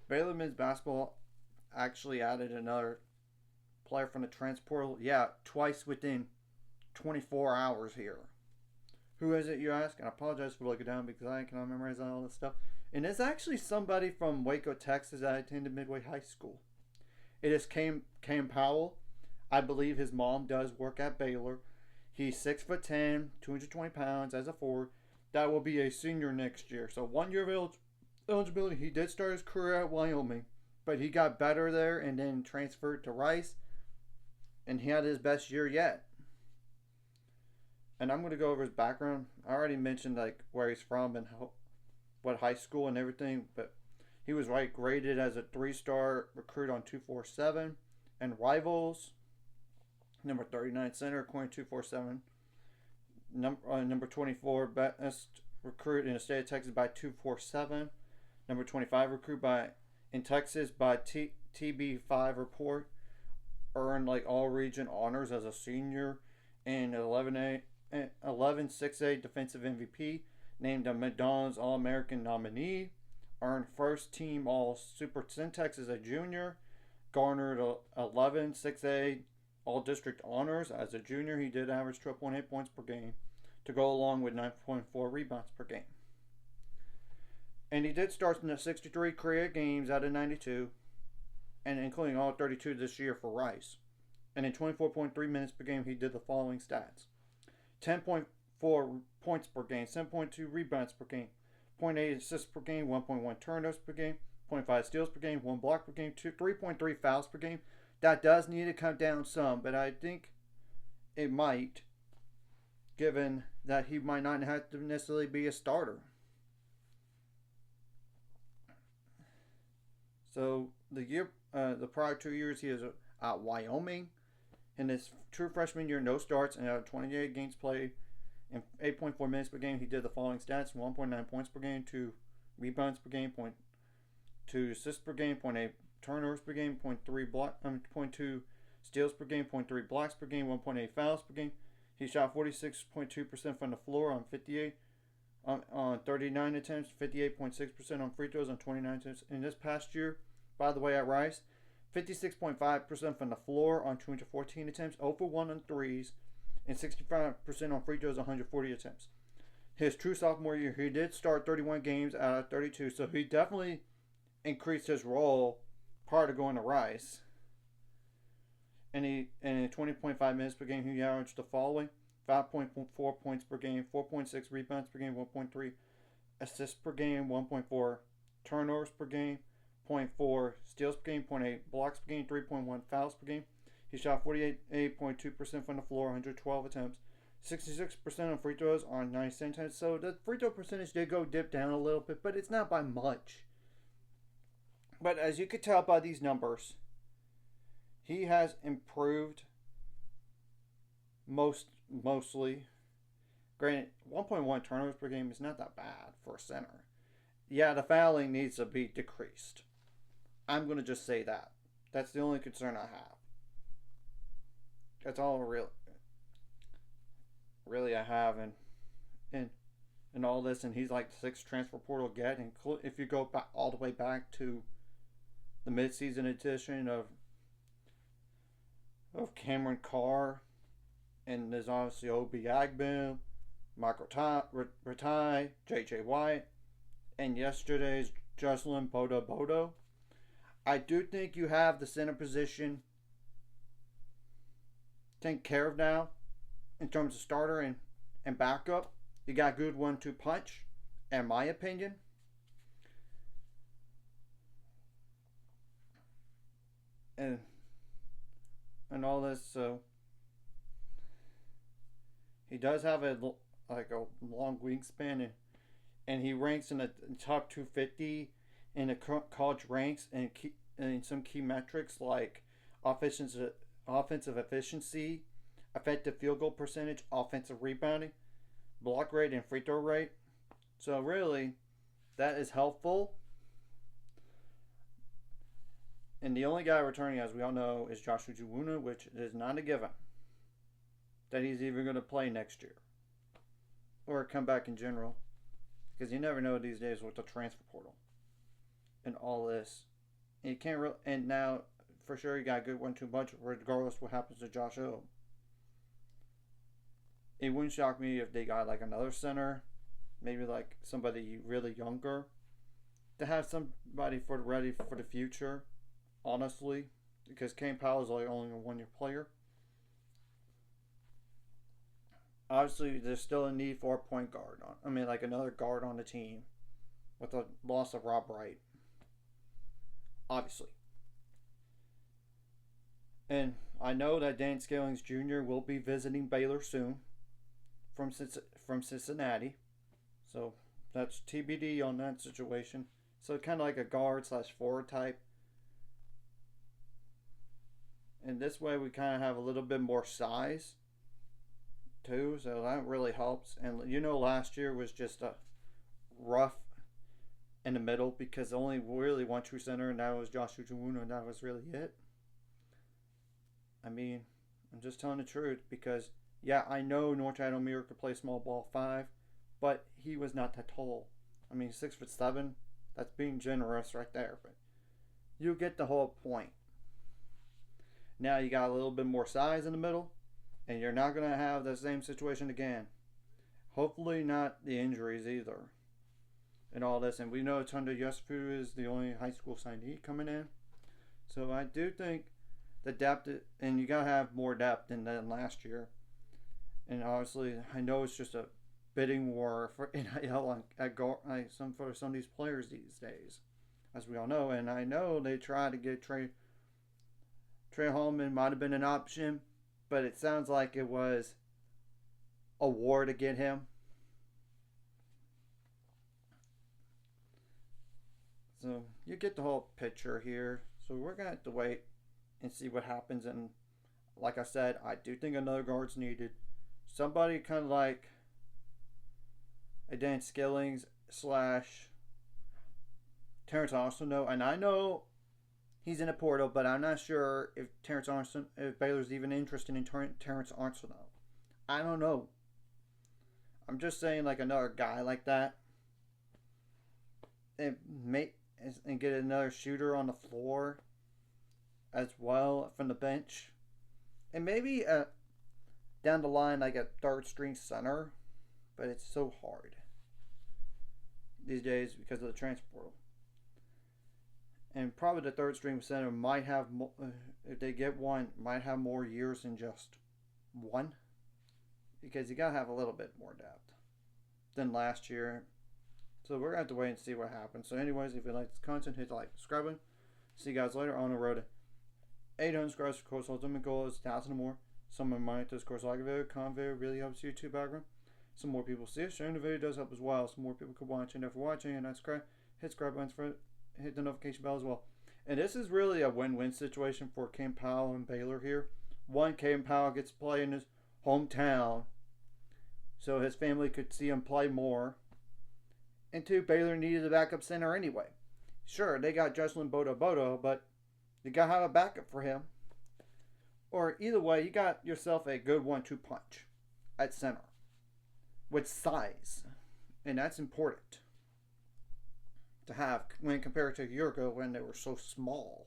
Baylor men's basketball actually added another player from the transport. Yeah, twice within 24 hours here. Who is it, you ask? And I apologize for looking down because I cannot memorize all this stuff. And it's actually somebody from Waco, Texas that attended Midway High School. It is Caden Powell. I believe his mom does work at Baylor. He's 6'10", 220 pounds as a forward. That will be a senior next year. So 1 year of eligibility. He did start his career at Wyoming, but he got better there and then transferred to Rice, and he had his best year yet. And I'm going to go over his background. I already mentioned like where he's from and what high school and everything, but he was graded as a 3-star recruit on 247 and Rivals. Number 39 center according to 247. Number 24 best recruit in the state of Texas by 247. Number 25 recruit by in Texas by TB5 report. Earned like all region honors as a senior in 11 6A defensive MVP. Named a McDonald's All American nominee. Earned first team All Super Syntax as a junior. Garnered 11 6A All District honors as a junior. He did average 12.8 points per game to go along with 9.4 rebounds per game. And he did start in the 63 career games out of 92, and including all 32 this year for Rice. And in 24.3 minutes per game, he did the following stats: 10.4 points per game, 7.2 rebounds per game, 0.8 assists per game, 1.1 turnovers per game, 0.5 steals per game, 1 block per game, 3.3 fouls per game. That does need to come down some, but I think it might, given that he might not have to necessarily be a starter. So the prior 2 years, he is at Wyoming. In his true freshman year, no starts and out of 28 games played in 8.4 minutes per game, he did the following stats: 1.9 points per game, 2 rebounds per game, 0.2 assists per game, 0.8 turnovers per game, 0.2 steals per game, 0.3 blocks per game, 1.8 fouls per game. He shot 46.2% from the floor on 39 attempts, 58.6% on free throws on 29 attempts. In this past year, by the way, at Rice, 56.5% from the floor on 214 attempts, 0 for 1 on threes, and 65% on free throws on 140 attempts. His true sophomore year, he did start 31 games out of 32, so he definitely increased his role prior to going to Rice. And in 20.5 minutes per game, he averaged the following: 5.4 points per game, 4.6 rebounds per game, 1.3 assists per game, 1.4 turnovers per game, 0.4 steals per game, 0.8 blocks per game, 3.1 fouls per game. He shot 48.2% from the floor, 112 attempts, 66% on free throws on 97 attempts. So the free throw percentage did go dip down a little bit, but it's not by much. But as you could tell by these numbers, he has improved mostly. Granted, 1.1 turnovers per game is not that bad for a center. Yeah, the fouling needs to be decreased. I'm going to just say that. That's the only concern I have. That's all really I have in all this. And he's like the 6th transfer portal get. And if you go back all the way back to the midseason edition of Cameron Carr, and there's obviously Obi Agbim, Michael Ratai, J.J. White, and yesterday's Jocelyn Bodo. I do think you have the center position taken care of now in terms of starter and backup. You got good 1-2 punch, in my opinion. And all this, so he does have a long wingspan, and he ranks in the top 250 in the college ranks, and in some key metrics like offensive efficiency, effective field goal percentage, offensive rebounding, block rate, and free throw rate. So really, that is helpful. And the only guy returning, as we all know, is Joshua Juwuna, which is not a given that he's even going to play next year or come back in general, because you never know these days with the transfer portal and all this. And you can't really, and now for sure you got a good 1-2 punch regardless what happens to Josh O. It wouldn't shock me if they got like another center, maybe like somebody really younger, to have somebody ready for the future. Honestly, because Caden Powell is like only a 1-year player. Obviously, there's still a need for a point guard. Like another guard on the team with the loss of Rob Wright. Obviously. And I know that Dan Skillings Jr. will be visiting Baylor soon from Cincinnati. So that's TBD on that situation. So kind of like a guard / forward type. And this way we kind of have a little bit more size too. So that really helps. And last year was just a rough in the middle because only really one true center, and that was Josh Uchiwuna, and that was really it. I'm just telling the truth because, yeah, I know North Chandomir could play small ball 5, but he was not that tall. 6'7", that's being generous right there, but you get the whole point. Now you got a little bit more size in the middle, and you're not going to have the same situation again. Hopefully not the injuries either. And all this, and we know Tunda Yesfu is the only high school signee coming in. So I do think the depth, and you gotta have more depth than last year. And obviously, I know it's just a bidding war for NIL for some of these players these days, as we all know. And I know they tried to get Trey Holman, might have been an option, but it sounds like it was a war to get him. So you get the whole picture here. So we're going to have to wait and see what happens. And like I said, I do think another guard's needed. Somebody kind of like a Dan Skillings / Terrence Arsenault. And I know he's in a portal, but I'm not sure if if Baylor's even interested in Terrence Arsenault. I don't know. I'm just saying like another guy like that. And get another shooter on the floor as well from the bench. And maybe down the line like a third string center. But it's so hard these days because of the transfer portal. And probably the third string center might have, if they get one, might have more years than just one. Because you got to have a little bit more depth than last year. So we're going to have to wait and see what happens. So anyways, if you like this content, hit the like, subscribe button. See you guys later on the road to 800 subscribers. Of course, ultimate goal is 1,000 or more. Some of my this course like a video, comment video really helps YouTube algorithm. Some more people see it. Sharing the video does help as well. Some more people could watch it. If you're watching and not subscribe, hit subscribe buttons for it. Hit the notification bell as well. And this is really a win-win situation for Caden Powell and Baylor here. One, Caden Powell gets to play in his hometown, so his family could see him play more. And 2, Baylor needed a backup center anyway. Sure, they got Jocelyn Bodo, but you got to have a backup for him. Or either way, you got yourself a good 1-2 punch at center with size. And that's important to have when compared to a year ago when they were so small.